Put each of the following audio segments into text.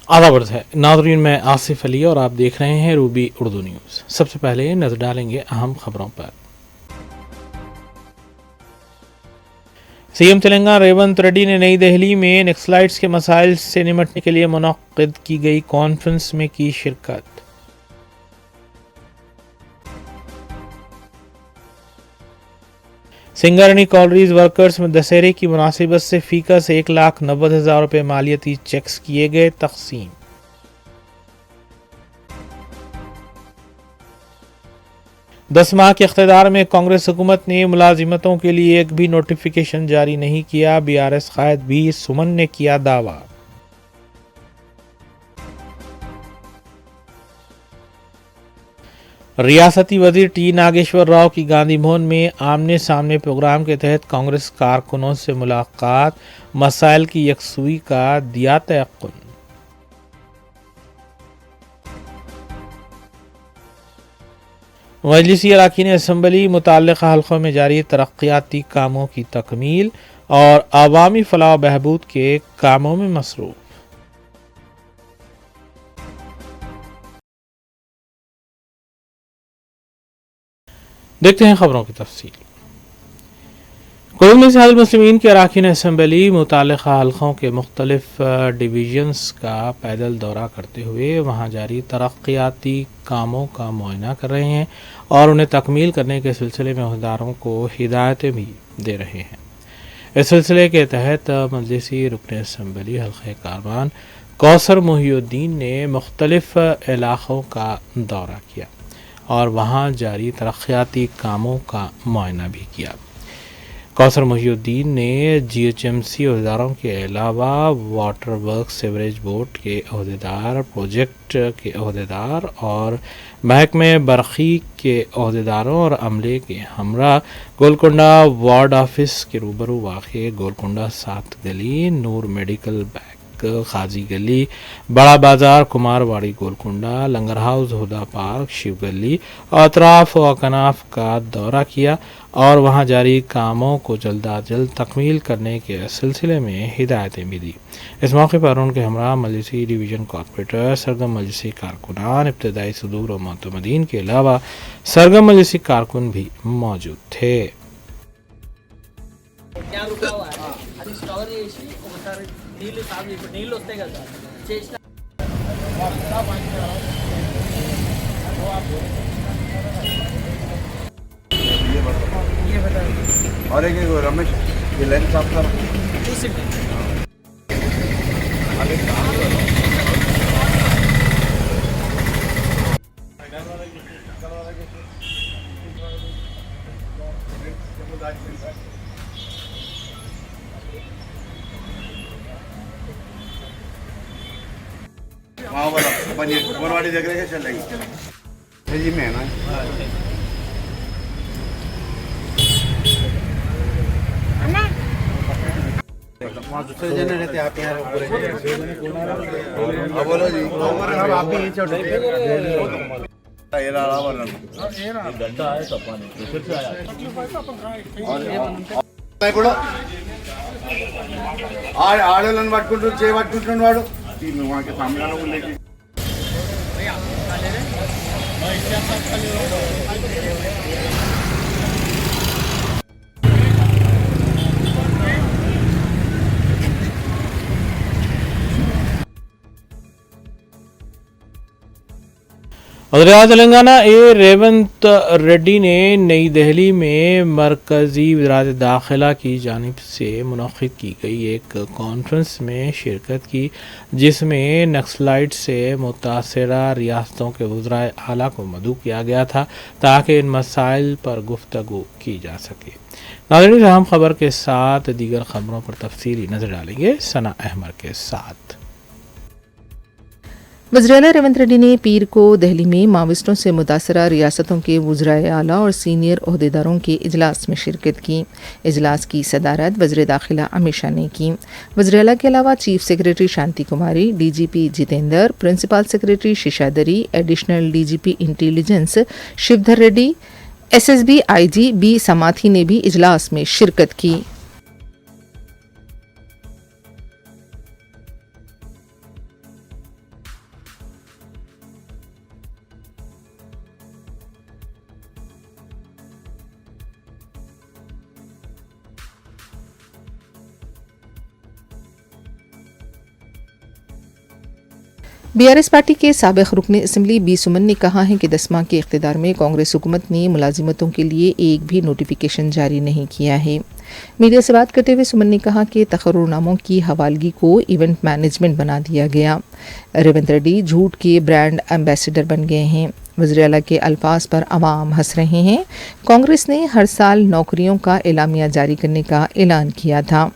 آداب ہے ناظرین، میں آصف علی اور آپ دیکھ رہے ہیں روبی اردو نیوز۔ سب سے پہلے نظر ڈالیں گے اہم خبروں پر۔ سی ایم تلنگانہ ریونت ریڈی نے نئی دہلی میں نکسلائٹس کے مسائل سے نمٹنے کے لیے منعقد کی گئی کانفرنس میں کی شرکت۔ سنگارنی کالریز ورکرز میں دسہرے کی مناسبت سے فیکس 1,90,000 روپے مالیتی چیکس کیے گئے تقسیم۔ 10 ماہ کے اقتدار میں کانگریس حکومت نے ملازمتوں کے لیے ایک بھی نوٹیفیکیشن جاری نہیں کیا، BRS قائد بھی سمن نے کیا دعویٰ۔ ریاستی وزیر ٹی ناگیشور راؤ کی گاندھی بھون میں آمنے سامنے پروگرام کے تحت کانگریس کارکنوں سے ملاقات، مسائل کی یکسوئی کا دیا تیقن۔ مجلسی اراکین اسمبلی متعلقہ حلقوں میں جاری ترقیاتی کاموں کی تکمیل اور عوامی فلاح و بہبود کے کاموں میں مصروف۔ دیکھتے ہیں خبروں کی تفصیل۔ قومی اتحاد المسلمین کے اراکین اسمبلی متعلقہ حلقوں کے مختلف ڈویژنز کا پیدل دورہ کرتے ہوئے وہاں جاری ترقیاتی کاموں کا معائنہ کر رہے ہیں اور انہیں تکمیل کرنے کے سلسلے میں عہدیداروں کو ہدایتیں بھی دے رہے ہیں۔ اس سلسلے کے تحت مجلسی رکن اسمبلی حلقہ کاروان کوثر محی الدین نے مختلف علاقوں کا دورہ کیا اور وہاں جاری ترقیاتی کاموں کا معائنہ بھی کیا۔ کوثر محی الدین نے GHMC عہدیداروں کے علاوہ واٹر ورک سیوریج بورڈ کے عہدیدار، پروجیکٹ کے عہدیدار اور محکمہ برقی کے عہدیداروں اور عملے کے ہمراہ گولکنڈہ وارڈ آفس کے روبرو واقع گولکنڈہ 7 گلی، نور میڈیکل بینک، خاجی گلی، بڑا بازار، کمار واڑی گولکنڈہ، لنگر ہاؤس، ہدا پارک، شیو گلی، اطراف و اکناف کا دورہ کیا اور وہاں جاری کاموں کو جلد از جلد تکمیل کرنے کے سلسلے میں ہدایتیں بھی دی۔ اس موقع پر ان کے ہمراہ مجلسی ڈویژن کارپوریٹر، سرگرم مجلسی کارکنان، ابتدائی صدور و معتمدین کے علاوہ سرگرم مجلسی کارکن بھی موجود تھے۔ اور ایک رمیش یہ لائن صاف کر ہاں بولا بنواڑی دیکھ رہے چل رہی جی میں نا دوسرے جنے رہتے آپ یہاں بولو جی آپ بھی ఆడోళ్ళని పట్టుకుంటూ చేయబట్టుకుంటున్నాడు వాడు మాకు సమాధానం ఉండేది। وزیر تلنگانہ ریونت ریڈی نے نئی دہلی میں مرکزی وزارت داخلہ کی جانب سے منعقد کی گئی ایک کانفرنس میں شرکت کی، جس میں نکسلائٹ سے متاثرہ ریاستوں کے وزرائے اعلیٰ کو مدعو کیا گیا تھا تاکہ ان مسائل پر گفتگو کی جا سکے۔ ناظرین، اہم خبر کے ساتھ دیگر خبروں پر تفصیلی نظر ڈالیں گے ثنا احمد کے ساتھ۔ وزیراعلیٰ ریونت ریڈی نے پیر کو دہلی میں ماویسٹوں سے متاثرہ ریاستوں کے وزرائے اعلیٰ اور سینئر عہدیداروں کے اجلاس میں شرکت کی۔ اجلاس کی صدارت وزیر داخلہ امت شاہ نے کی۔ وزیراعلیٰ کے علاوہ chief secretary Shanti Kumari, DGP Jitender, principal secretary Seshadri, additional DGP intelligence Shivdhar Reddy, SSB IG B Sumathi نے بھی اجلاس میں شرکت کی۔ बीआरएस पार्टी के साबिक रुकन असम्बली बी सुमन ने कहा है कि 10 माह के इख्तिदार में कांग्रेस हुकूमत ने मुलाजिमतों के लिए एक भी नोटिफिकेशन जारी नहीं किया है। मीडिया से बात करते हुए सुमन ने कहा कि तकर्रुरनामों की हवालगी को इवेंट मैनेजमेंट बना दिया गया। रेवंत रेड्डी झूठ के ब्रांड एम्बेसडर बन गए हैं। वज़ीर आला के अल्फाज पर अवाम हंस रहे हैं। कांग्रेस ने हर साल नौकरियों का एलामिया जारी करने का ऐलान किया था।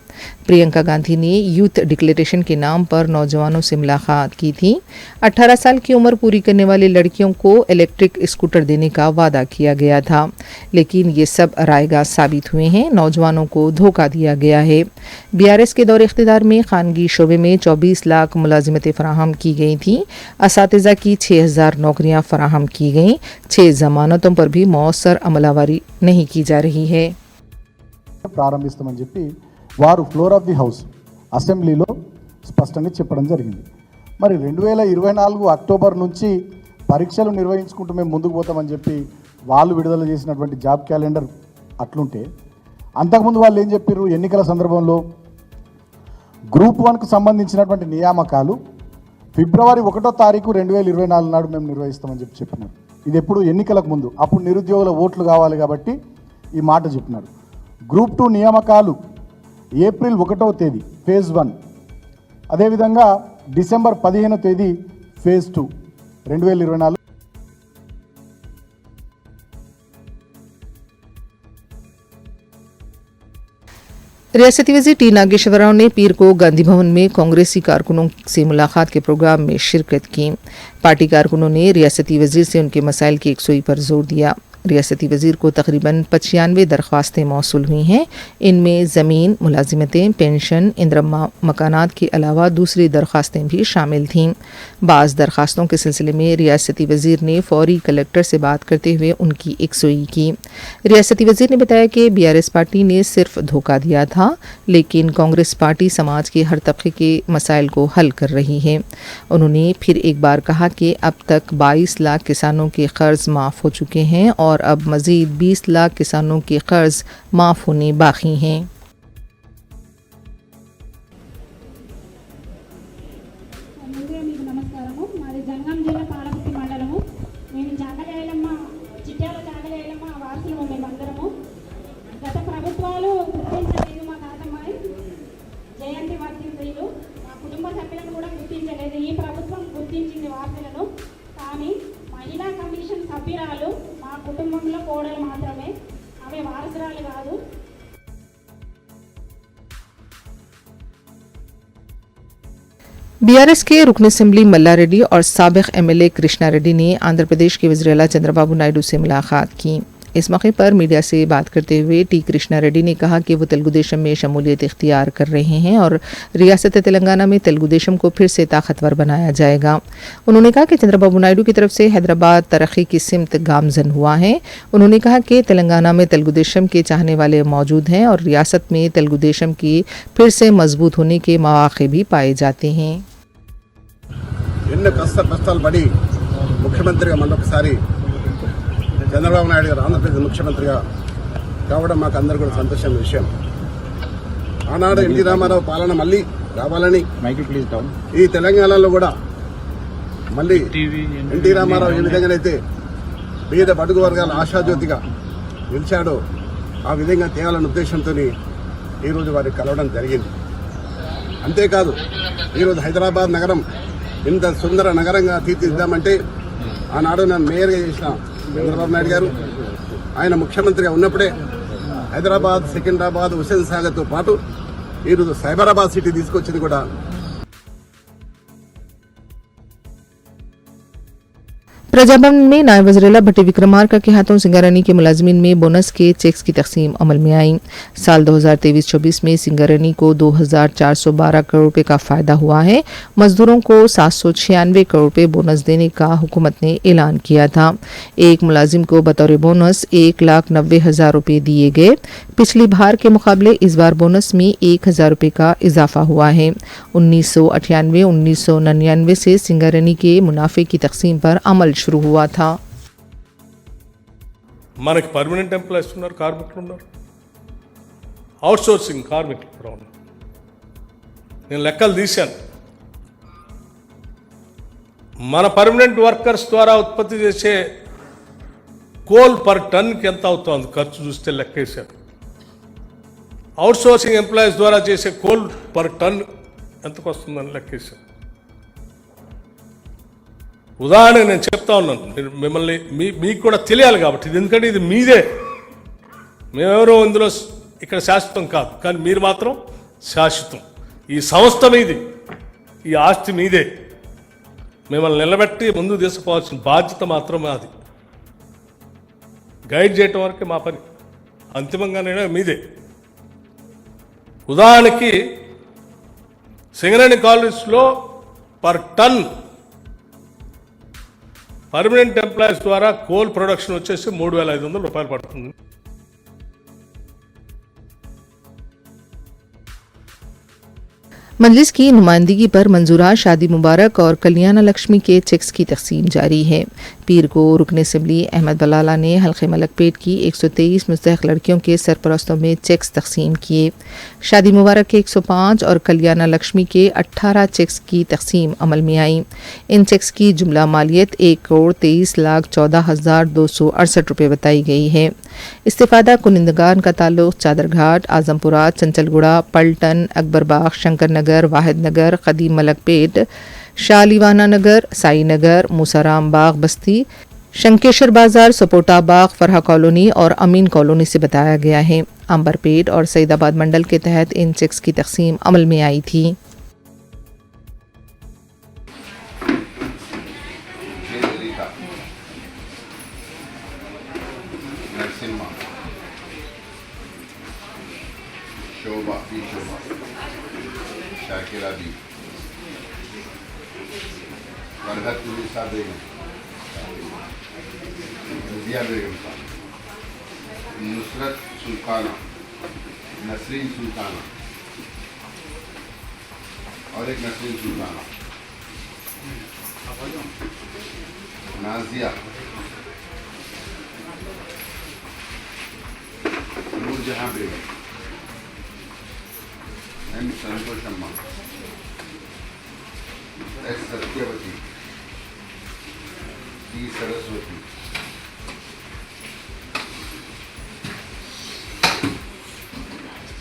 प्रियंका गांधी ने यूथ डिक्लेरेशन के नाम पर नौजवानों से मुलाकात की थी। 18 साल की उम्र पूरी करने वाली लड़कियों को इलेक्ट्रिक स्कूटर देने का वादा किया गया था, लेकिन ये सब रायगा साबित हुए हैं। नौजवानों को धोखा दिया गया है। बीआरएस के दौर इख्तिदार में खानगी शोबे में 24 लाख मुलाजिमतें फराहम की गई थी। असातिज़ा की 6000 नौकरियां फराहम की गईं। 6 जमानतों पर भी मौसर अमलावरी नहीं की जा रही है। ప్రారంభిస్తామని చెప్పి వారు ఫ్లోర్ ఆఫ్ ది హౌస్ అసెంబ్లీలో స్పష్టంగా చెప్పడం జరిగింది. మరి 2024 అక్టోబర్ నుంచి పరీక్షలు నిర్వహించుకుంటూ మేము ముందుకు పోతామని చెప్పి వాళ్ళు విడుదల చేసినటువంటి జాబ్ క్యాలెండర్ అట్లుంటే, అంతకుముందు వాళ్ళు ఏం చెప్పారు, ఎన్నికల సందర్భంలో గ్రూప్ 1కు సంబంధించినటువంటి నియామకాలు ఫిబ్రవరి 1వ తారీఖు 2024 నాడు మేము నిర్వహిస్తామని చెప్పినారు. ఇది ఎప్పుడు ఎన్నికలకు ముందు. అప్పుడు నిరుద్యోగుల ఓట్లు కావాలి కాబట్టి ఈ మాట చెప్పినారు. గ్రూప్ 2 నియామకాలు ఏప్రిల్ 1వ తేదీ ఫేజ్ 1, అదేవిధంగా డిసెంబర్ 15వ తేదీ ఫేజ్ 2 2024. रियासती वज़ीर टी नागेश्वर राव ने पीर को गांधी भवन में कांग्रेसी कारकुनों से मुलाकात के प्रोग्राम में शिरकत की। पार्टी कारकुनों ने रियासती वज़ीर से उनके मसाइल की यकसुई पर जोर दिया। रियासती वज़ीर को तकरीबन 95 दरख्वास्तें मौसूल हुई हैं। इनमें ज़मीन, मुलाजिमतें, पेंशन, इंदिरा मकानात के अलावा दूसरी दरख्वास्तें भी शामिल थीं। बाज़ दरख्वास्तों के सिलसिले में रियासती वज़ीर ने फौरी कलेक्टर से बात करते हुए उनकी यकसुई की। रियासती वज़ीर ने बताया कि बीआरएस पार्टी ने सिर्फ धोखा दिया था, लेकिन कांग्रेस पार्टी समाज के हर तबके के मसाइल को हल कर रही है। उन्होंने फिर एक बार कहा कि अब तक 22 लाख किसानों के कर्ज माफ़ हो चुके हैं और अब मज़ीद 20 लाख किसानों के कर्ज माफ़ होने बाकी हैं। बीआरएस के रुकन असम्बली मल्ला रेड्डी और साबिक एमएलए कृष्णा रेड्डी ने आंध्र प्रदेश के वज़ीर आला चंद्रबाबू नायडू से मुलाकात की। इस मौके पर मीडिया से बात करते हुए टी कृष्णा रेड्डी ने कहा कि वो तेलुगु देशम में शमूलियत इख्तियार कर रहे हैं और रियासत तेलंगाना में तेलुगु देशम को फिर से ताकतवर बनाया जाएगा। उन्होंने कहा कि चंद्रबाबू नायडू की तरफ से हैदराबाद तरक्की की सिमत गामजन हुआ है। उन्होंने कहा कि तेलंगाना में तेलुगु देशम के चाहने वाले मौजूद हैं और रियासत में तेलुगु देशम की फिर से मजबूत होने के मौके भी पाए जाते हैं। ఎన్నో కష్టాలు పడి ముఖ్యమంత్రిగా మళ్ళొకసారి చంద్రబాబు నాయుడు గారు ఆంధ్రప్రదేశ్ ముఖ్యమంత్రిగా కావడం మాకు అందరూ కూడా సంతోషమైన విషయం. ఆనాడు ఎన్టీ రామారావు పాలన మళ్ళీ రావాలని ఈ తెలంగాణలో కూడా మళ్ళీ ఎన్టీ రామారావు ఏ విధంగానైతే పేద బడుగు వర్గాల ఆశాజ్యోతిగా నిలిచాడో ఆ విధంగా తేవాలన్న ఉద్దేశంతో ఈరోజు వారికి కలవడం జరిగింది. అంతేకాదు ఈరోజు హైదరాబాద్ నగరం ఇంత సుందర నగరంగా తీర్చిదిద్దామంటే ఆనాడు నన్ను మేయర్గా చేసిన చంద్రబాబు నాయుడు గారు ఆయన ముఖ్యమంత్రిగా ఉన్నప్పుడే హైదరాబాద్, సికింద్రాబాద్, హుస్సేన్ సాగర్తో పాటు ఈరోజు సైబరాబాద్ సిటీ తీసుకొచ్చింది కూడా प्रजाभवन में नायब वज़ीर भट्टी विक्रमार्का के हाथों सिंगारनी के मुलाजमीन में बोनस के चेक्स की तकसीम अमल में आई। साल 2023-24 में सिंगारनी को 2412 करोड़ रुपए का फायदा हुआ है। मजदूरों को 796 करोड़ रुपए बोनस देने का हुकूमत ने ऐलान किया था। एक मुलाजिम को बतौर बोनस 1,90,000 रुपए दिए गए। पिछली बार के मुकाबले इस बार बोनस में 1,000 रुपए का इजाफा हुआ है। 1998-1999 से सिंगारनी के मुनाफे की तकसीम पर अमल शुरू हुआ था। మనకి పర్మనెంట్ ఎంప్లాయీస్ ఉన్నారు, కార్మికులు ఉన్నారు, అవుట్సోర్సింగ్ కార్మికులు కూడా ఉన్నారు. నేను లెక్కలు తీశాను. మన పర్మనెంట్ వర్కర్స్ ద్వారా ఉత్పత్తి చేసే కోల్ పర్ టన్కి ఎంత అవుతుంది ఖర్చు చూస్తే లెక్కేశారు. అవుట్సోర్సింగ్ ఎంప్లాయీస్ ద్వారా చేసే కోల్ పర్ టన్ ఎంతకు వస్తుందని లెక్కేశారు. ఉదాహరణకు నేను చెప్తా ఉన్నాను, మిమ్మల్ని మీకు కూడా తెలియాలి కాబట్టి, ఇది ఎందుకంటే ఇది మీదే, మేమెవరో ఇందులో ఇక్కడ శాశ్వతం కాదు, కానీ మీరు మాత్రం శాశ్వతం. ఈ సంస్థ మీది, ఈ ఆస్తి మీదే. మిమ్మల్ని నిలబెట్టి ముందుకు తీసుకుపోవాల్సిన బాధ్యత మాత్రం మాది. గైడ్ చేయటం వరకే మా పని, అంతిమంగానే మీదే. ఉదాహరణకి సింగరేణి కాలేజ్లో పర్ టన్ పర్మనెంట్ ఎంప్లాయీస్ ద్వారా కోల్ ప్రొడక్షన్ వచ్చేసి 3,500 రూపాయలు పడుతుంది. मजलिस की नुमाइंदगी पर मंजूरा शादी मुबारक और कल्याण लक्ष्मी के चेक्स की तकसीम जारी है। पीर को रुकन असम्बली अहमद बलाला ने हल्के मलकपेट की 123 मुस्तहक लड़कियों के सरपरस्तों में चेक्स तकसीम किए। शादी मुबारक के 105 और कल्याण लक्ष्मी के 18 चेक्स की तकसीम अमल में आई। इन चेक्स की जुमला मालियत 1,23,14,268 रुपये बताई गई है। इस्तिफादा कुनिंदगान का ताल्लुक चादरघाट, आजमपुरा, चंचलगुड़ा, पलटन, अकबरबाग, शंकर नगर, वाहिद नगर, कदीम मलकपेट, शालीवाना नगर, साई नगर, मूसाराम बाग बस्ती, शंकेश्वर बाजार, सपोटा बाग, फरहा कॉलोनी और अमीन कॉलोनी से बताया गया है। अंबरपेट और सईदाबाद मंडल के तहत इन चेक्स की तकसीम अमल में आई थी। शोभा शाकिरा दी, फरहत उन्नीसा बेगम, रजिया बेगम, नुसरत सुल्ताना, नसरीन सुल्ताना और एक नसरीन सुल्ताना, नाजिया, नूरजहां बेगम, एम संतोष अम्मा, एस सत्यवती, टी सरस्वती,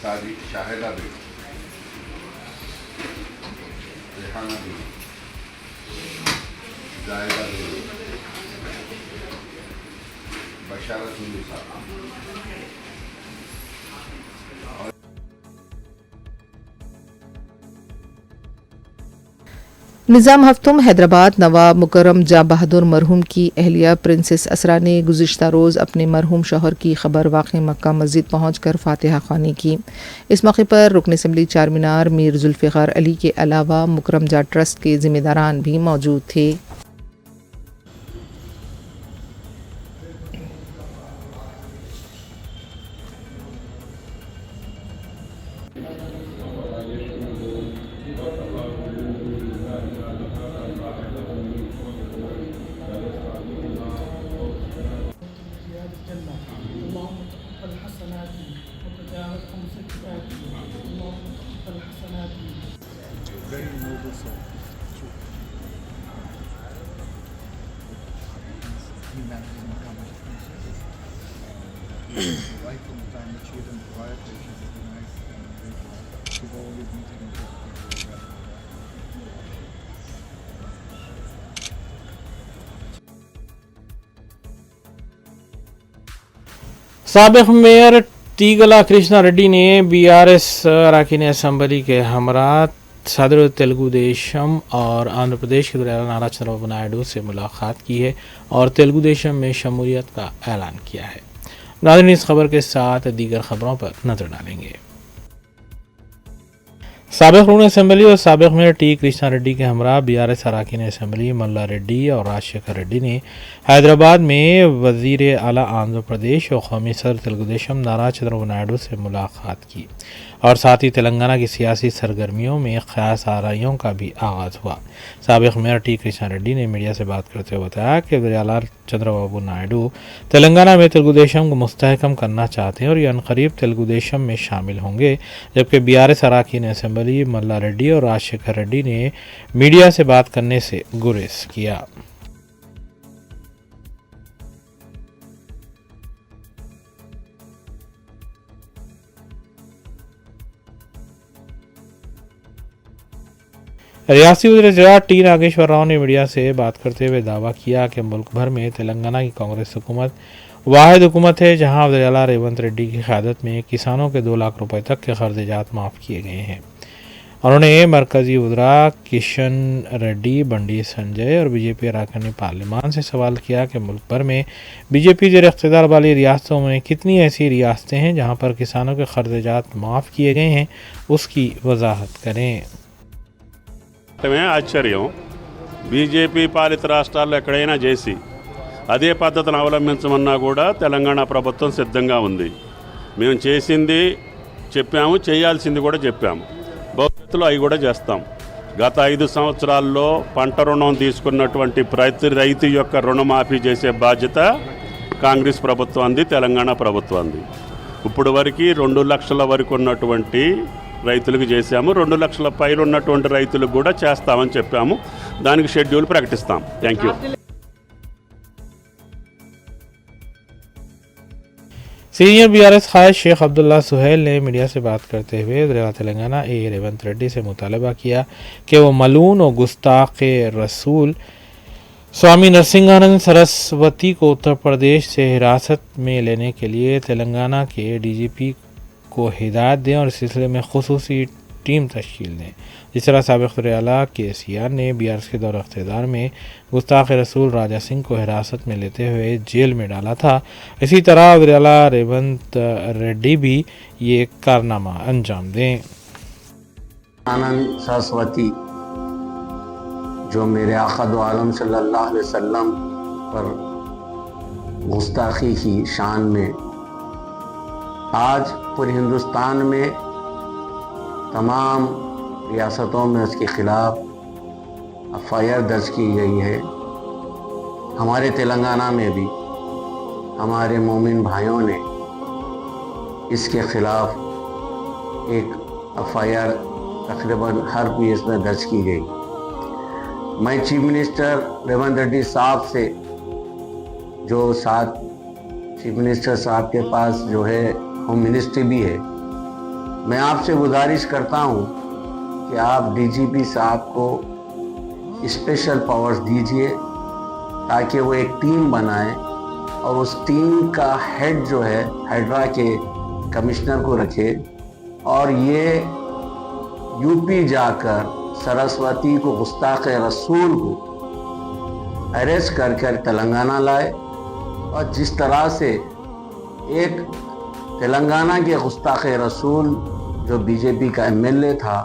साजिद शाहिदा बेगम, रेहाना बेगम, जायदा बेगम, बशारत उन्नीसा। निज़ाम हफ्तुम हैदराबाद नवाब मुकर्रम जा बहादुर मरहूम की अहलिया प्रिंसेस असरा ने गुज़िश्ता रोज़ अपने मरहूम शौहर की खबर वाक़ई मक्का मस्जिद पहुंचकर फातिहा ख़्वानी की। इस मौके पर रुकन असम्बली चारमीनार मीर जुल्फ़िकार अली के अलावा मुकर्रम जा ट्रस्ट के ज़िम्मेदारान भी मौजूद थे। साबिक़ मेयर टीगला कृष्णा रेड्डी ने बीआरएस अरकान असम्बली के हमरा सदर तेलुगु देशम और आंध्र प्रदेश के दौरान नारा चंद्रबाबू नायडू से मुलाकात की है और तेलुगु देशम में शमूलियत का ऐलान किया है। नाज़रीन, इस खबर के साथ दीगर खबरों पर नजर डालेंगे। साबिक़ रुकन असम्बली और साबिक़ मेयर टी कृष्णा रेड्डी के हमरा बीआरएस अरकान असम्बली मल्ला रेड्डी और राजशेखर रेड्डी ने हैदराबाद में वज़ीर आला आंध्र प्रदेश और कौमी सदर तेलुगु देशम नारा चंद्रबाबू नायडू से मुलाकात की और साथ ही तेलंगाना की सियासी सरगर्मियों में ख़ास आरइयों का भी आगाज़ हुआ। साबिक़ मेयर टी कृष्णा रेड्डी ने मीडिया से बात करते हुए बताया कि वज़ीर-ए-आला चंद्रबाबू नायडू तेलंगाना में तेलुगु देशम को मुस्तहकम करना चाहते हैं और ये अनकरीब तेलुगु देशम में शामिल होंगे, जबकि बीआरएस अराकीन असेंबली मल्ला रेड्डी और राजशेखर रेड्डी ने मीडिया से बात करने से गुरेज किया। रियासती वज़ीर टी नागेश्वर राव ने मीडिया से बात करते हुए दावा किया कि मुल्क भर में तेलंगाना की कांग्रेस हुकूमत वाहिद हुकूमत है जहां वज़ीर-ए-आला रेवंत रेड्डी की क़यादत में किसानों के 2 लाख रुपए तक के क़र्ज़ात माफ़ किए गए हैं। उन्होंने मरकज़ी वज़रा किशन रेड्डी, बंडी संजय और बीजेपी अरकान पार्लियामान से सवाल किया कि मुल्क भर में बीजेपी ज़ेर इक़्तिदार वाली रियासतों में कितनी ऐसी रियासतें हैं जहां पर किसानों के क़र्ज़ात माफ़ किए गए हैं, उसकी वजाहत करें। ఆశ్చర్యం బీజేపీ పాలిత రాష్ట్రాల్లో ఎక్కడైనా చేసి అదే పద్ధతిని అవలంబించమన్నా కూడా తెలంగాణ ప్రభుత్వం సిద్ధంగా ఉంది. మేము చేసింది చెప్పాము, చేయాల్సింది కూడా చెప్పాము, భవిష్యత్తులో అవి కూడా చేస్తాం. గత 5 సంవత్సరాల్లో పంట రుణం తీసుకున్నటువంటి ప్రతి రైతు యొక్క రుణమాఫీ చేసే బాధ్యత కాంగ్రెస్ ప్రభుత్వాన్ని, తెలంగాణ ప్రభుత్వాన్ని. ఇప్పుడు వరకు 2 లక్షల వరకు ఉన్నటువంటి రైతులకు చేశాము, 2 లక్షల పైన ఉన్నటువంటి రైతులకు కూడా చేస్తామని చెప్పాము. దానికి షెడ్యూల్ ప్రకటిస్తాం. Thank you. सीनियर बीआरएस क़ायद शेख अब्दुल्ला सुहेल ने मीडिया से बात करते हुए वज़ीर तेलंगाना रेवंत रेड्डी से मुतालबा किया कि वो मलून और गुस्ताख़ रसूल स्वामी नरसिंहानंद सरस्वती को उत्तर प्रदेश से हिरासत में लेने के लिए तेलंगाना के डीजीपी को हिदायत दें और इस सिलसिले में खुसूसी टीम तश्कील दें। जिस तरह साबिक़ वज़ीर-ए-आला केसीआर ने बीआरएस के दौर इख्तियार में गुस्ताख़ रसूल राजा सिंह को हिरासत में लेते हुए जेल में डाला था, इसी तरह वज़ीर-ए-आला रेवंत रेड्डी भी ये कारनामा अंजाम दें। आनंद सरस्वती जो मेरे आका दो आलम सल्लल्लाहु अलैहि वसल्लम पर गुस्ताखी की शान में आज पूरे हिंदुस्तान में तमाम रियासतों में उसके ख़िलाफ़ एफआईआर दर्ज की गई है। हमारे तेलंगाना में भी हमारे मोमिन भाइयों ने इसके ख़िलाफ़ एक एफआईआर तकरीबन हर पीएस में दर्ज की गई। मैं चीफ मिनिस्टर रेवंत रेड्डी साहब से जो साथ चीफ मिनिस्टर साहब के पास जो है होम मिनिस्ट्री भी है, मैं आपसे गुजारिश करता हूं कि आप डीजीपी साहब को स्पेशल पावर्स दीजिए ताकि वो एक टीम बनाए और उस टीम का हेड जो है हाइड्रा के कमिश्नर को रखे और ये यूपी जाकर सरस्वती को गुस्ताख़ रसूल को अरेस्ट कर तेलंगाना लाए और जिस तरह से एक तेलंगाना के गुस्ताख़ रसूल जो बीजेपी का एमएलए था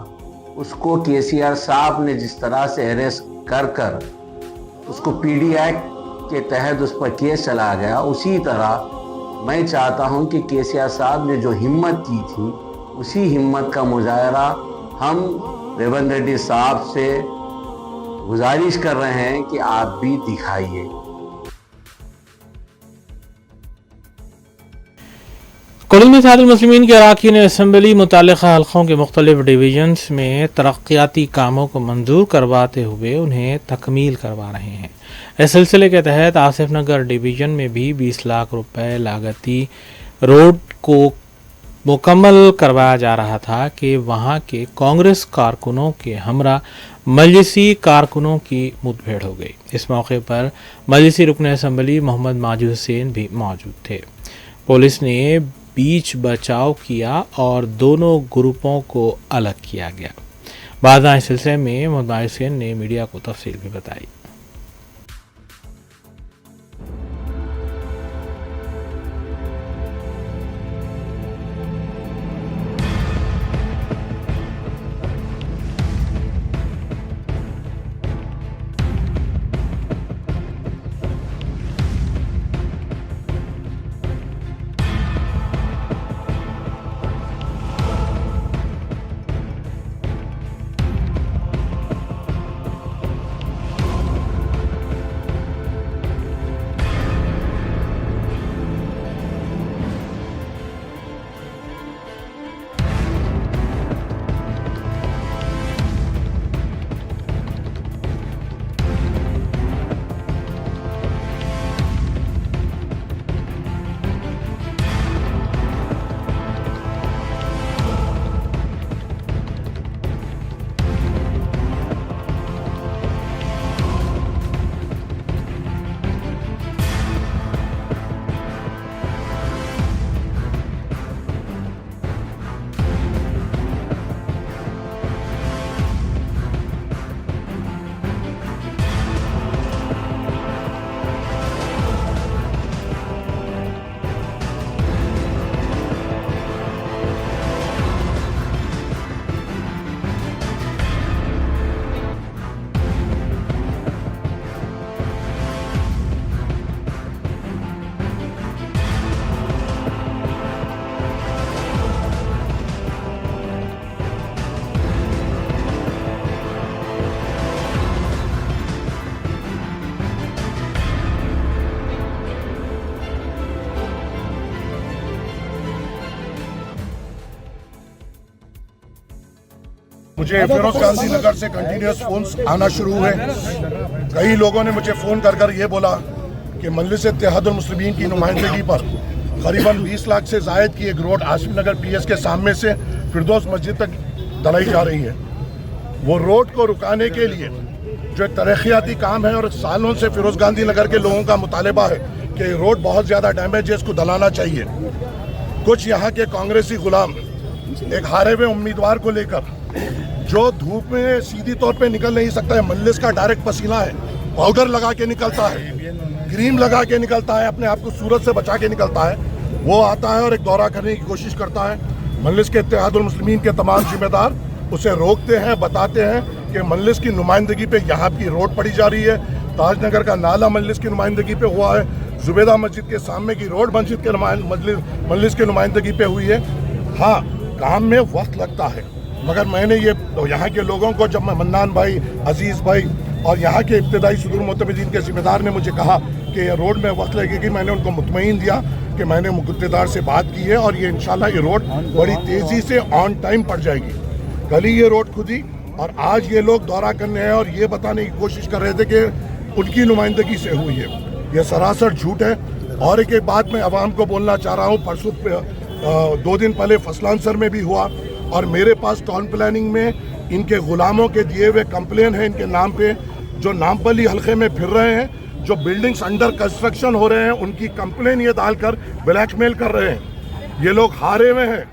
उसको केसीआर साहब ने जिस तरह से अरेस्ट कर उसको पीडी एक्ट के तहत उस पर केस चला गया, उसी तरह मैं चाहता हूं कि केसीआर साहब ने जो हिम्मत की थी उसी हिम्मत का मुजाहरा हम रेवंत रेड्डी साहब से गुजारिश कर रहे हैं कि आप भी दिखाइए। कुल्लू में इत्तेहादुल मुस्लिमीन के अरकान असेंबली मुतल्लिक़ा हल्क़ों के मुख्तलिफ डिवीजन्स में तरक्याती कामों को मंजूर करवाते हुए उन्हें तकमील करवा रहे हैं। इस सिलसिले के तहत आसिफ नगर डिवीज़न में भी 20 लाख रुपए लागती रोड को मुकम्मल करवाया जा रहा था कि वहां के कांग्रेस कारकुनों के हमरा मजलिसी कारकुनों की मुठभेड़ हो गई। इस मौके पर मजलिसी रुकन असेंबली मोहम्मद माजिद हुसैन भी मौजूद थे। पुलिस ने बीच बचाव किया और दोनों ग्रुपों को अलग किया गया। बाद इस सिलसिले में मोहम्मद माजिद हुसैन ने मीडिया को तफसील भी बताई। मुझे फिरोज गांधी नगर से कंटिन्यूस फोन्स आना शुरू हुए। कई लोगों ने मुझे फ़ोन कर कर ये बोला कि मजलिस इत्तेहादुल मुस्लिमीन की नुमाइंदगी पर करीबन 20 लाख से ज़ायद की एक रोड आसिफ नगर पीएस के सामने से फिरदौस मस्जिद तक ढलाई जा रही है। वो रोड को रुकाने के लिए जो एक तरक्याती काम है और सालों से फिरोज गांधी नगर के लोगों का मुतालबा है कि रोड बहुत ज़्यादा डैमेज है, इसको दलाना चाहिए। कुछ यहाँ के कांग्रेसी गुलाम एक हारे हुए उम्मीदवार को लेकर जो धूप में सीधी तौर पे निकल नहीं सकता है, मजलिस का डायरेक्ट पसीना है, पाउडर लगा के निकलता है, क्रीम लगा के निकलता है, अपने आप को सूरज से बचा के निकलता है, वो आता है और एक दौरा करने की कोशिश करता है। मजलिस के इत्तेहादुल मुस्लिमीन के तमाम जिम्मेदार उसे रोकते हैं, बताते हैं कि मजलिस की नुमाइंदगी पे यहाँ की रोड पड़ी जा रही है। ताजनगर का नाला मजलिस की नुमाइंदगी पे हुआ है, जुबेदा मस्जिद के सामने की रोड मस्जिद के मजलिस की नुमाइंदगी पे हुई है। हाँ, काम में वक्त लगता है, मगर मैंने ये यहाँ के लोगों को, जब मैं मन्नान भाई, अजीज़ भाई और यहाँ के इब्तदाई सुदूर मोतमदीन के ज़िम्मेदार ने मुझे कहा कि ये रोड में वक्त लगेगी, मैंने उनको मुतमईन दिया कि मैंने मुक़द्दर से बात की है और ये इंशाल्लाह ये रोड बड़ी तेज़ी से ऑन टाइम पड़ जाएगी। कल ही ये रोड खुदी और आज ये लोग दौरा करने हैं और ये बताने की कोशिश कर रहे थे कि उनकी नुमाइंदगी से हुई है। ये सरासर झूठ है। और एक बात मैं आवाम को बोलना चाह रहा हूँ, परसों 2 दिन पहले फसलांसर में भी हुआ और मेरे पास टाउन प्लानिंग में इनके गुलामों के दिए हुए कंप्लेन है इनके नाम पे, जो नामपल्ली हल्के में फिर रहे हैं, जो बिल्डिंग्स अंडर कंस्ट्रक्शन हो रहे हैं, उनकी कंप्लेन ये डालकर ब्लैकमेल कर रहे हैं। ये लोग हारे हुए हैं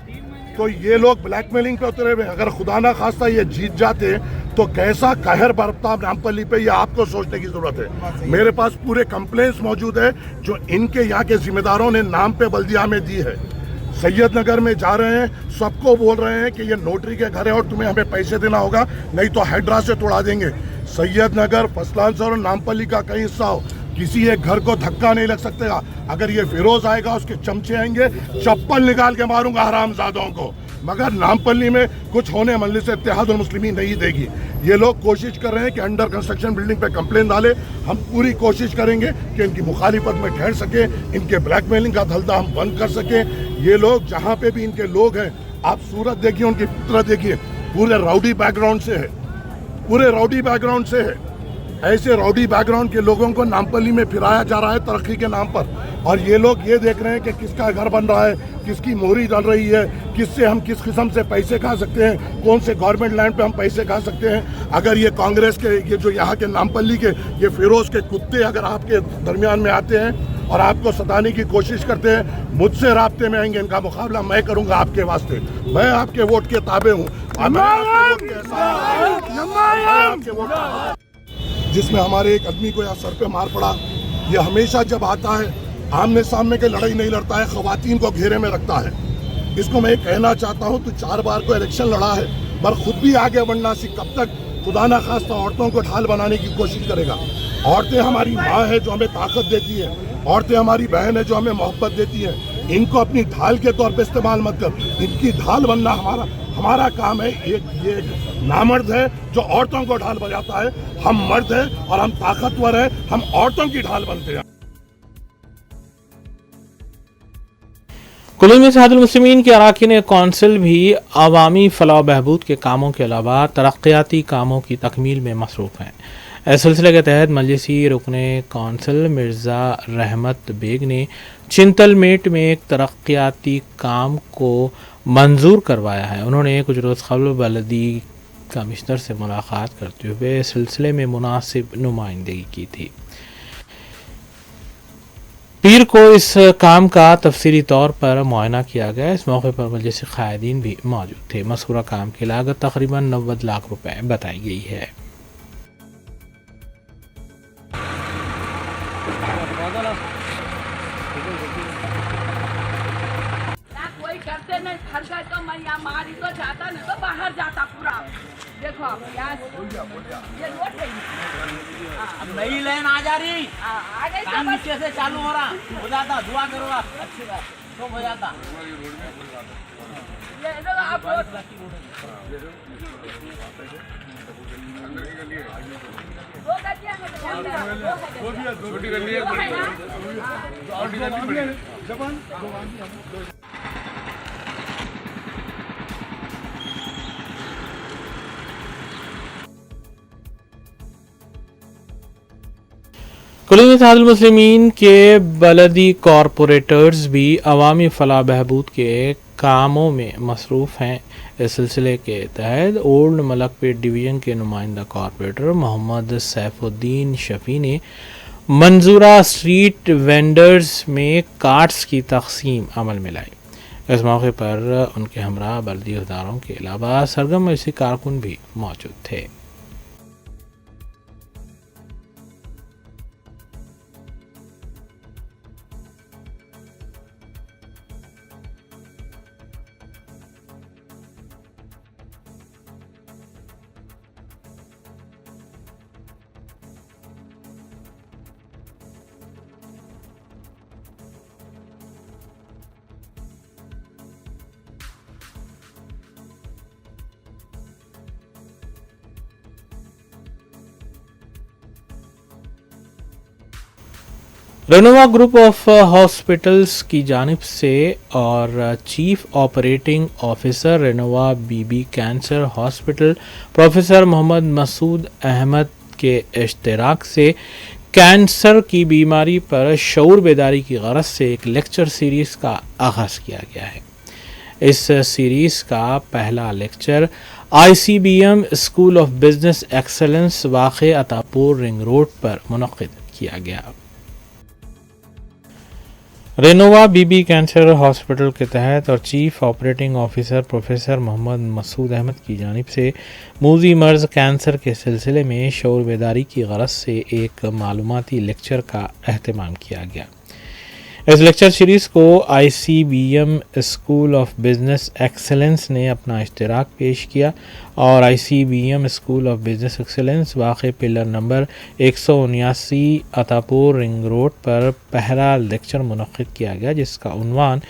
तो ये लोग ब्लैकमेलिंग पे उतरे हुए हैं। अगर खुदा ना खास्ता ये जीत जाते तो कैसा कहर बरपता नामपल्ली पे, ये आपको सोचने की जरूरत है। मेरे पास पूरे कंप्लेंट्स मौजूद है जो इनके यहाँ के जिम्मेदारों ने नाम पे बल्दिया में दी है। सैयद नगर में जा रहे हैं, सबको बोल रहे हैं कि ये नोटरी के घर है और तुम्हें हमें पैसे देना होगा, नहीं तो हैड्रा से तोड़ा देंगे। सैयद नगर, फसलांसर और नामपल्ली का कई हिस्सा हो, किसी एक घर को धक्का नहीं लग सकता। अगर ये फिरोज आएगा, उसके चमचे आएंगे, चप्पल निकाल के मारूंगा हरामजादों को, मगर नामपल्ली में कुछ होने मजलिस इत्तेहादुल मुस्लिमीन नहीं देगी। ये लोग कोशिश कर रहे हैं कि अंडर कंस्ट्रक्शन बिल्डिंग पे कंप्लेन डाले। हम पूरी कोशिश करेंगे कि इनकी मुखालिफत में ठहर सके, इनके ब्लैकमेलिंग का धंधा हम बंद कर सके। ये लोग जहाँ पे भी इनके लोग हैं, आप सूरत देखिए, उनकी फितरत देखिए, पूरे राउडी बैकग्राउंड से है, पूरे राउडी बैकग्राउंड से है। ऐसे राउडी बैकग्राउंड के लोगों को नामपल्ली में फिराया जा रहा है तरक्की के नाम पर, और ये लोग ये देख रहे हैं कि किसका घर बन रहा है, किसकी मोहरी डल रही है, किससे हम किस किस्म से पैसे खा सकते हैं, कौन से गवर्नमेंट लैंड पे हम पैसे खा सकते हैं। अगर ये कांग्रेस के, ये जो यहाँ के नामपल्ली के ये फिरोज के कुत्ते अगर आपके दरमियान में आते हैं और आपको सताने की कोशिश करते हैं, मुझसे राब्ते में आएंगे, इनका मुकाबला मैं करूँगा आपके वास्ते। मैं आपके वोट के ताबे हूँ, जिसमें हमारे एक आदमी को यहाँ सर पे मार पड़ा। ये हमेशा जब आता है आमने सामने के लड़ाई नहीं लड़ता है, खवातीन को घेरे में रखता है। इसको मैं कहना चाहता हूँ, तू 4 बार को इलेक्शन लड़ा है, पर खुद भी आगे बढ़ना सीख। कब तक खुदा ना खास्ता औरतों को ढाल बनाने की कोशिश करेगा? औरतें हमारी माँ है जो हमें ताकत देती है, औरतें हमारी बहन है जो हमें मोहब्बत देती है। इनको अपनी ढाल के तौर पे इस्तेमाल मत कर, इनकी ढाल बनना हमारा काम है। ये नामर्द है जो औरतों को ढाल बजाता है। हम मर्द हैं और हम ताकतवर हैं, हम औरतों की ढाल बनते हैं। कुल्लू में इत्तेहादुल मुस्लिमीन के अरकान कौंसिल भी अवामी फलाह बहबूद के कामों के अलावा तरक्याती कामों की तकमील में मसरूफ़ हैं। इस सिलसिले के तहत मजलिसी रुकने कौंसिल मिर्ज़ा रहमत बेग ने चिंतलमेट में एक तरक्याती काम को मंजूर करवाया है। उन्होंने कुछ रोज़ कबल बलदी कमिश्नर से मुलाकात करते हुए इस सिलसिले में मुनासिब नुमाइंदगी की थी। पीर को इस काम का तफसीली तौर पर मुआयना किया गया। इस मौके पर मजलिस क़ायदीन भी मौजूद थे। मज़कूरा काम की लागत तकरीबन 90 लाख रुपए बताई गई है। कोई करते नहीं, खर्चा तो मैं यहाँ मारी तो जाता नहीं तो बाहर जाता पूरा। देखो ये रोड है, अब नई लाइन आ जा रही, काम नीचे से चालू हो रहा, हो जाता। दुआ करो आप, अच्छी बात, तो हो जाता। ये देखो आप रोड छोटी गली है। कुल्लू इत्तेहाद मुस्लिमीन के बलदी कॉरपोरेटर्स भी अवामी फलाह बहबूद के कामों में मसरूफ़ हैं। इस सिलसिले के तहत ओल्ड मलकपेट डिवीज़न के नुमाइंदा कॉरपोरेटर मोहम्मद सैफुद्दीन शफ़ी ने मंजूरा स्ट्रीट वेंडर्स में कार्ड्स की तकसीम अमल में लाई। इस मौके पर उनके हमरा बल्दी अहदेदारों के अलावा सरगम ऐसे कारकुन भी मौजूद थे। रेनोवा ग्रुप ऑफ हॉस्पिटल्स की जानिब से और chief operating officer Renova BB cancer hospital professor Mohammad Masood Ahmed के इश्तराक से कैंसर की बीमारी पर शऊर बेदारी की गरज से एक लेक्चर सीरीज़ का आगाज़ किया गया है। इस सीरीज़ का पहला lecture ICBM school of business excellence वाक़े अतापुर रिंग रोड पर मुनक़्क़िद किया गया। रेनोवा बीबी कैंसर हॉस्पिटल के तहत और chief operating officer professor Mohammad Masood Ahmed की जानिब से मूज़ी मर्ज़ कैंसर के सिलसिले में शऊर बेदारी की गरज से एक मालूमाती लेक्चर का अहतमाम किया गया। इस लेक्चर सीरीज़ को ICBM school of business excellence ने अपना इश्तराक पेश किया और ICBM school of business excellence वाक़े pillar number 179 Attapur ring road पर पहला लेक्चर मुनक़्क़िद किया गया, जिसका उन्वान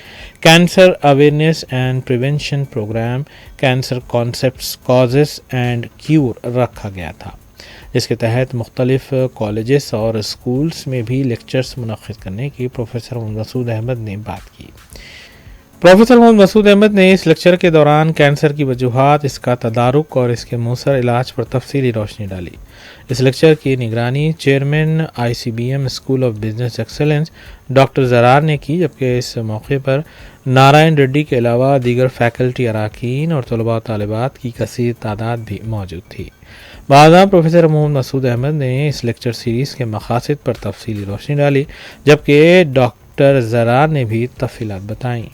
cancer awareness and prevention program, cancer concepts, causes and cure रखा गया था, जिसके तहत मुख्तलिफ कॉलेजेस और स्कूल्स में भी लेक्चर्स मुनक़्क़िद करने की प्रोफेसर मोहम्मद मसूद अहमद ने बात की। प्रोफेसर मोहम्मद मसूद अहमद ने इस लेक्चर के दौरान कैंसर की वजूहात, इसका तदारुक और इसके मौसर इलाज पर तफसीली रोशनी डाली। इस लेक्चर की निगरानी chairman ICBM school of business excellence doctor Zarar ने की, जबकि इस मौके पर नारायण रेड्डी के अलावा दीगर फैकल्टी अराकीन और तलबा तालिबात की कसीर तादाद भी मौजूद थी। बादा प्रोफेसर मोहम्मद मसूद अहमद ने इस लेक्चर सीरीज़ के मकासद पर तफसीली रोशनी डाली, जबकि डॉक्टर ज़रार ने भी तफसीलात बताईं।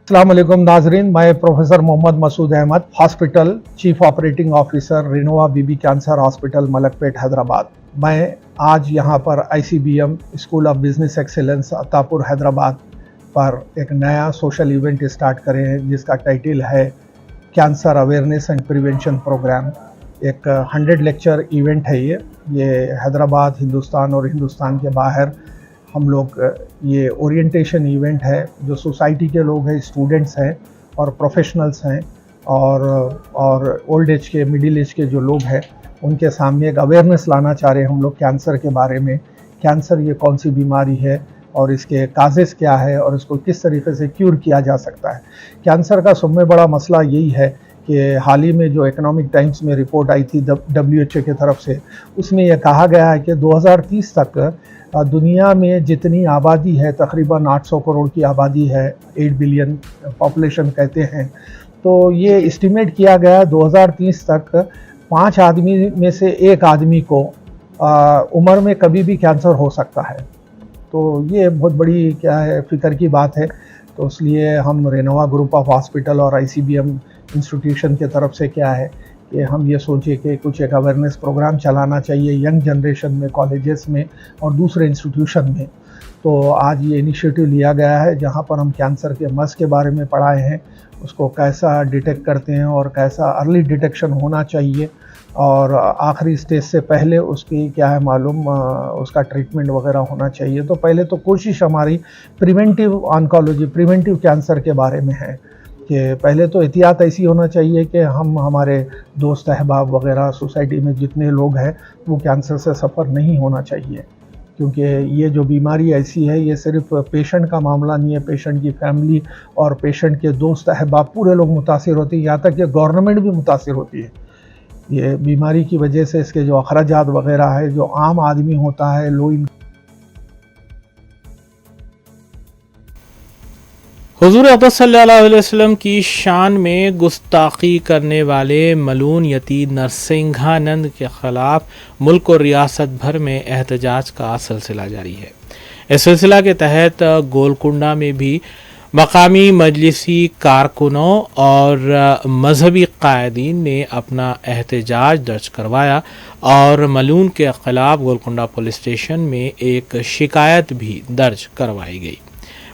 अस्सलाम वालेकुम नाजरीन, मैं professor Mohammad Masood Ahmed, hospital chief operating officer Renova BB cancer hospital Malakpet Hyderabad. मैं आज यहाँ पर ICBM school of business excellence Attapur Hyderabad पर एक नया सोशल इवेंट स्टार्ट करे हैं, जिसका टाइटल है cancer awareness and prevention programme. एक 100 लेक्चर इवेंट है ये हैदराबाद, हिंदुस्तान और हिंदुस्तान के बाहर हम लोग ये ओरिएंटेशन इवेंट है। जो सोसाइटी के लोग हैं, स्टूडेंट्स हैं और प्रोफेशनल्स हैं और ओल्ड एज के, मिडिल एज के जो लोग हैं, उनके सामने एक अवेयरनेस लाना चाह रहे हैं हम लोग कैंसर के बारे में। कैंसर ये कौन सी बीमारी है और इसके काजेस क्या है और इसको किस तरीके से क्यूर किया जा सकता है। कैंसर का सबसे बड़ा मसला यही है कि हाल ही में जो इकोनॉमिक टाइम्स में रिपोर्ट आई थी WHO की तरफ से, उसमें यह कहा गया है कि 2030 तक दुनिया में जितनी आबादी है, तकरीबन 800 करोड़ की आबादी है, 8 बिलियन पॉपुलेशन कहते हैं, तो ये एस्टिमेट किया गया 2030 तक 5 आदमी में से 1 आदमी को उम्र में कभी भी कैंसर हो सकता है। तो ये बहुत बड़ी क्या है, फ़िक्र की बात है। तो इसलिए हम रेनोवा ग्रुप ऑफ हॉस्पिटल और ICBM इंस्टीट्यूशन के तरफ से क्या है कि हम ये सोचे कि कुछ एक अवेयरनेस प्रोग्राम चलाना चाहिए यंग जनरेशन में, कॉलेजेस में और दूसरे इंस्टीट्यूशन में। तो आज ये इनिशिएटिव लिया गया है, जहाँ पर हम कैंसर के मर्ज़ के बारे में पढ़ाए हैं, उसको कैसा डिटेक्ट करते हैं और कैसा अर्ली डिटेक्शन होना चाहिए और आखिरी स्टेज से पहले उसकी क्या है मालूम, उसका ट्रीटमेंट वगैरह होना चाहिए। तो पहले तो कोशिश हमारी प्रिवेंटिव ऑन्कोलॉजी, प्रिवेंटिव कैंसर के बारे में है कि पहले तो एहतियात ऐसी होना चाहिए कि हम हमारे दोस्त अहबाब वगैरह सोसाइटी में जितने लोग हैं वो कैंसर से सफ़र नहीं होना चाहिए, क्योंकि ये जो बीमारी ऐसी है, ये सिर्फ पेशेंट का मामला नहीं है, पेशेंट की फैमिली और पेशेंट के दोस्त अहबाब पूरे लोग मुतासिर होते हैं, यहाँ तक कि गवर्नमेंट भी मुतासिर होती है। ये बीमारी की वजह से इसके जो अखराजात वगैरह है, जो आम आदमी होता है, लो हुजूर अक़दस सल्लल्लाहु अलैहि वसल्लम की शान में गुस्ताखी करने वाले मलून यती नरसिंघानंद के ख़िलाफ़ मुल्क और रियासत भर में एहतजाज का सिलसिला जारी है। इस सिलसिला के तहत गोलकुंडा में भी मकामी मजलिसी कारकुनों और मजहबी कायदीन ने अपना एहतजाज दर्ज करवाया और मलून के ख़िलाफ़ गोलकुंडा पुलिस स्टेशन में एक शिकायत भी दर्ज करवाई गई।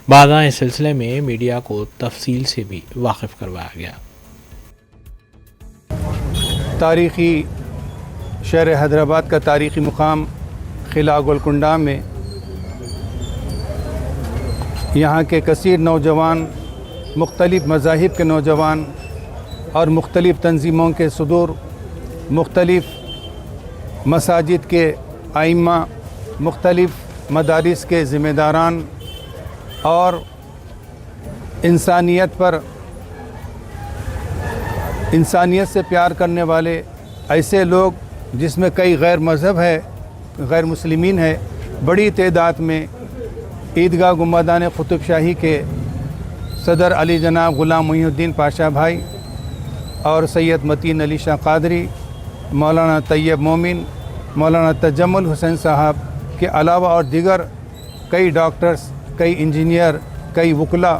बादा इस सिलसिले में मीडिया को तफसील से भी वाकिफ़ करवाया गया। तारीख़ी शहर हैदराबाद का तारीख़ी मुकाम क़िला गोलकुंडा में यहाँ के कसीर नौजवान, मुख्तलिफ़ मज़ाहिब के नौजवान और मुख्तलिफ़ तंजीमों के सदूर, मुख्तलिफ़ मसाजिद के आइम्मा, मुख्तलिफ़ मदारिस के ज़िम्मेदारान और इंसानियत से प्यार करने वाले ऐसे लोग जिसमें कई गैर मज़हब है, गैर मुस्लिमीन है, बड़ी तादाद में ईदगाह गुंबदान क़ुतुब शाही के सदर अली जनाब ग़ुलाम मुहीउद्दीन पाशा भाई और सैयद मतीन अली शाह क़ादरी, मौलाना तैयब मोमिन, मौलाना तजम्मुल हुसैन साहब के अलावा और दीगर कई डॉक्टर्स, कई इंजीनियर, कई वकला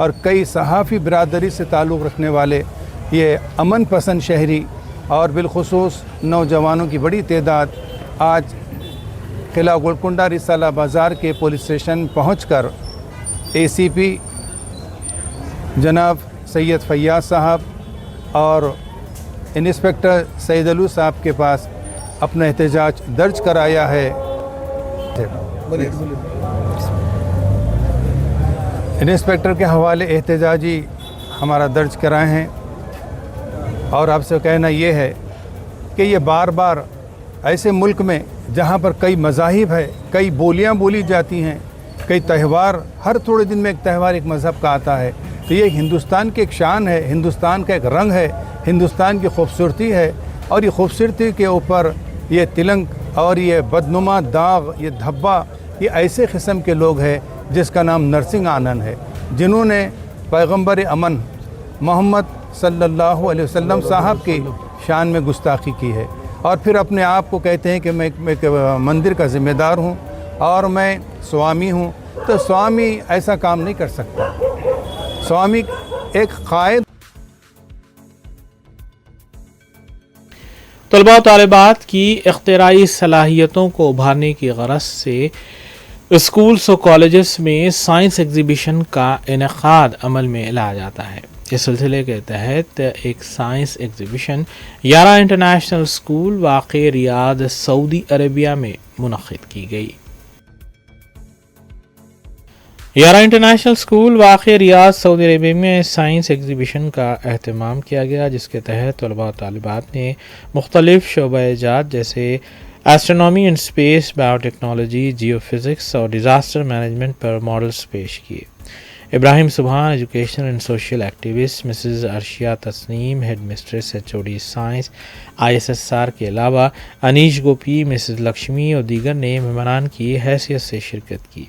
और कई सहाफ़ी बिरादरी से ताल्लुक़ रखने वाले ये अमन पसंद शहरी और बिलखुसूस नौजवानों की बड़ी तादाद आज क़िला गोलकुंडा रिसाला बाज़ार के पुलिस स्टेशन पहुंचकर ACP जनाब सैयद फैयाज़ साहब और इंस्पेक्टर सैदलू साहब के पास अपना एहतजाज दर्ज कराया है। इंस्पेक्टर के हवाले एहतजाजी हमारा दर्ज कराए हैं और आपसे कहना ये है कि ये बार बार ऐसे मुल्क में जहाँ पर कई मज़ाहिब है, कई बोलियाँ बोली जाती हैं, कई त्यौहार, हर थोड़े दिन में एक त्यौहार एक मज़हब का आता है, तो ये हिंदुस्तान की एक शान है, हिंदुस्तान का एक रंग है, हिंदुस्तान की खूबसूरती है। और ये खूबसूरती के ऊपर ये तिलंक और ये बदनुमा दाग, ये धब्बा, ये ऐसे किस्म के लोग हैं जिसका नाम नरसिंह आनंद है, जिन्होंने पैगंबर अमन मोहम्मद सल्लल्लाहु अलैहि वसल्लम साहब की शान में गुस्ताखी की है और फिर अपने आप को कहते हैं कि मैं एक मंदिर का ज़िम्मेदार हूँ और मैं स्वामी हूँ। तो स्वामी ऐसा काम नहीं कर सकता। स्वामी एक कायद। तलबा और तालिबात की इख्तिराई सलाहियतों को उभारने की गरज से स्कूल्स और कॉलेजेस में साइंस एग्जीबिशन का इनेकाद अमल में लाया जाता है। इस सिलसिले के तहत एक साइंस एग्जीबिशन यारा इंटरनेशनल स्कूल वाक़े रियाद सऊदी अरेबिया में मुनक़िद की गई। यारा इंटरनेशनल स्कूल वाक़े रियाद सऊदी अरेबिया में साइंस एग्जीबिशन का अहतमाम किया गया, जिसके तहत तलबा और तालिबात ने मुख्तलिफ़ शोबा-ए-जात जैसे astronomy and space, biotechnology, geophysics और डिज़ास्टर मैनेजमेंट पर मॉडल्स पेश किए। Ibrahim Subhan, educational and social activist, Mrs Arshiya Tasneem, headmistress HOD science ISSR के अलावा अनीश गोपी, मिसेस लक्ष्मी और दीगर ने मेहमानान की हैसियत से शिरकत की।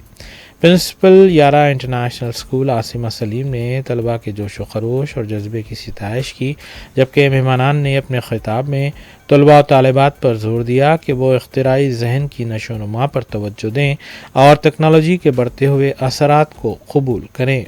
प्रिंसिपल यारा इंटरनेशनल स्कूल आसिमा सलीम ने तलबा के जोश व खरोश और जज्बे की सिताइश की, जबकि मेहमानान ने अपने खिताब में तलबा और तालिबात पर जोर दिया कि वो इख्तिराई जहन की नशोनुमा पर तवज्जो दें और टेक्नोलॉजी के बढ़ते हुए असरात को कबूल करें।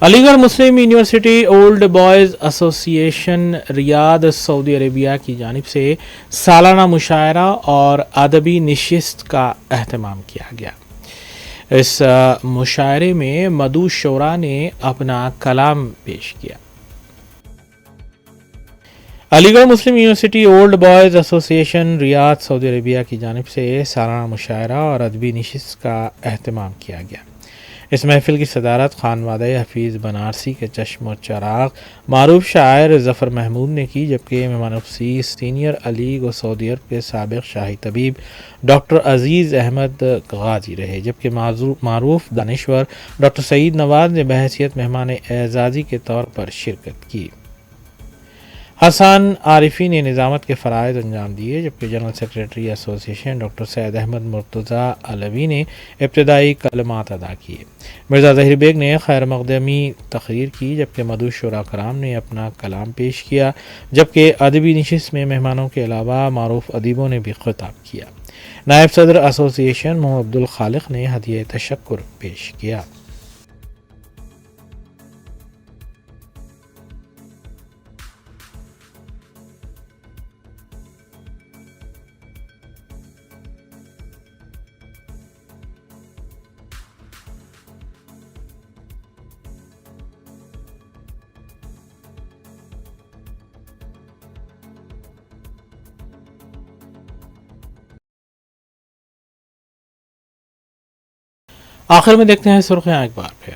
Aligarh Muslim university old boys association Riyadh Saudi Arabia की जानिब से सालाना मुशायरा और अदबी नशिस्त का अहतमाम किया गया। اس مشاعرے میں مدعو شعراء نے اپنا کلام پیش کیا۔ علی گڑھ مسلم یونیورسٹی اولڈ بوائز ایسوسی ایشن ریاض سعودی عربیہ کی جانب سے سالانہ مشاعرہ اور ادبی نشست کا اہتمام کیا گیا۔ اس محفل کی صدارت خانوادہ حفیظ بنارسی کے چشم و چراغ معروف شاعر ظفر محمود نے کی، جبکہ مہمان خصوصی سینئر لیگ و سعودی عرب کے سابق شاہی طبیب ڈاکٹر عزیز احمد غازی رہے، جبکہ معروف دانشور ڈاکٹر سعید نواز نے بحیثیت مہمان اعزازی کے طور پر شرکت کی۔ حسان عارفی نے نظامت کے فرائض انجام دیے، جبکہ جنرل سیکریٹری ایسوسی ایشن ڈاکٹر سید احمد مرتضیٰ علوی نے ابتدائی کلمات ادا کیے۔ مرزا ظہیر بیگ نے خیر مقدمی تقریر کی، جبکہ مدعو شعراء کرام نے اپنا کلام پیش کیا، جبکہ ادبی نشست میں مہمانوں کے علاوہ معروف ادیبوں نے بھی خطاب کیا۔ نائب صدر ایسوسی ایشن محمد عبدالخالق نے ہدیہ تشکر پیش کیا۔ آخر میں دیکھتے ہیں سرخیاں ایک بار پھر۔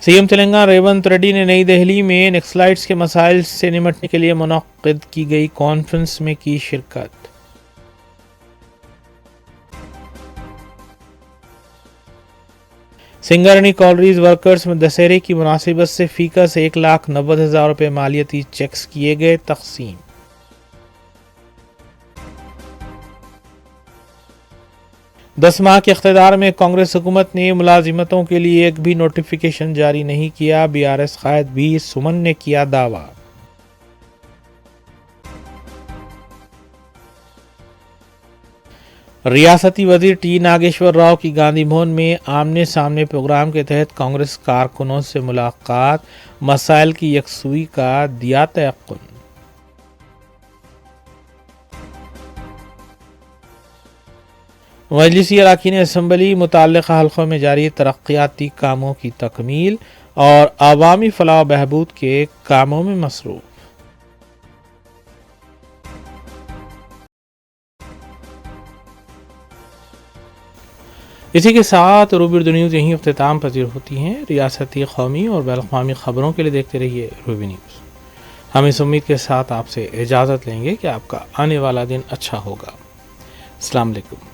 سی ایم تلنگانہ ریونت ریڈی نے نئی دہلی میں نکسلائٹس کے مسائل سے نمٹنے کے لیے منعقد کی گئی کانفرنس میں کی شرکت۔ سنگارنی کالریز ورکرز میں دسہرے کی مناسبت سے فی کس 1,90,000 روپے مالیاتی چیکس کیے گئے تقسیم۔ 10 ماہ کے اقتدار میں کانگریس حکومت نے ملازمتوں کے لیے ایک بھی نوٹیفیکیشن جاری نہیں کیا، BRS قائد بھی سمن نے کیا دعویٰ۔ ریاستی وزیر ٹی ناگیشور راؤ کی گاندھی بھون میں آمنے سامنے پروگرام کے تحت کانگریس کارکنوں سے ملاقات، مسائل کی یکسوئی کا دیا تیقن۔ مجلسی اراکین اسمبلی متعلقہ حلقوں میں جاری ترقیاتی کاموں کی تکمیل اور عوامی فلاح و بہبود کے کاموں میں مصروف۔ اسی کے ساتھ روبی اردو نیوز یہیں اختتام پذیر ہوتی ہیں۔ ریاستی، قومی اور بین الاقوامی خبروں کے لیے دیکھتے رہیے روبی نیوز۔ ہم اس امید کے ساتھ آپ سے اجازت لیں گے کہ آپ کا آنے والا دن اچھا ہوگا۔ السلام علیکم۔